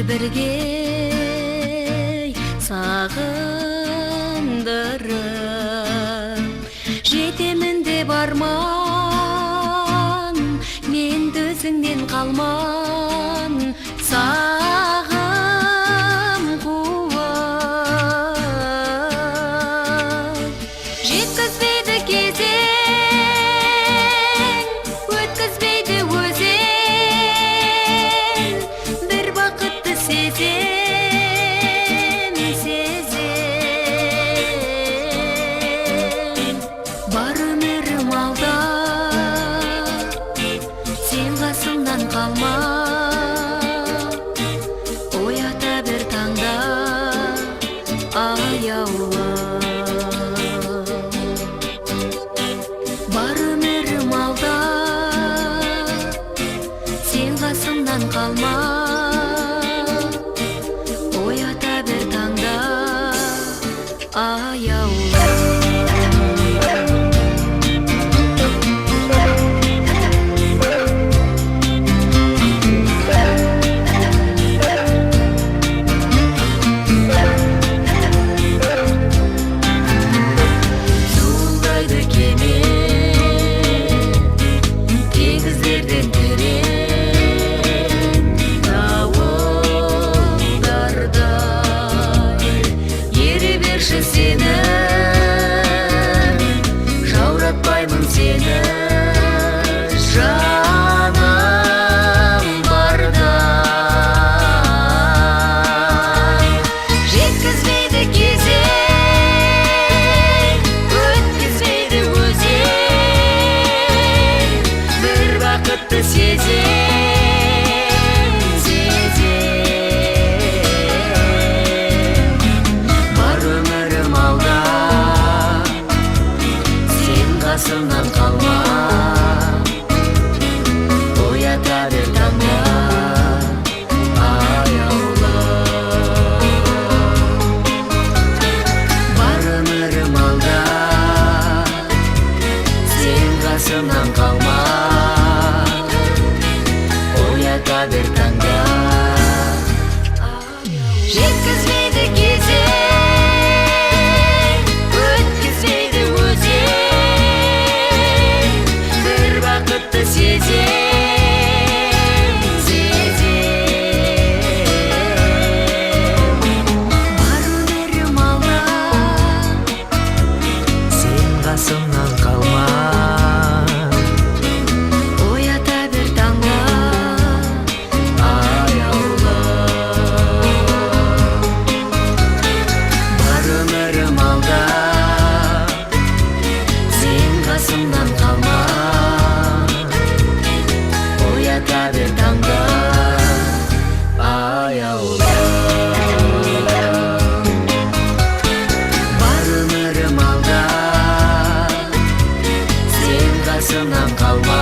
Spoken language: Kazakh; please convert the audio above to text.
бірге сағындырып жетемін деп арман мен өзіңнен қалман сағым қуып жеткізбейді кезең өткізбейді өзен бір бақытты сезем бар өмірім алда сен қасымнан қалма оята бір таңда аяулы бар өмірім алда сен қасымнан қалма оята бір таңда аяулы сені жауратпаймын сені жаным барда жеткізбейді кезең өткізбейді өзен бір бақытты сезем қасымнан қалма оята бір таңда аяулы бар өмірім алда сен қасымнан қалма оята бір таңда жеткізбейді кезең бар өмірім алда сен қасымнан қалма оята бір таңда аяулы бар өмірім алда сен қасымнан қалма оята бір таңда аяулы бар өмірім алда сен қасымнан қалма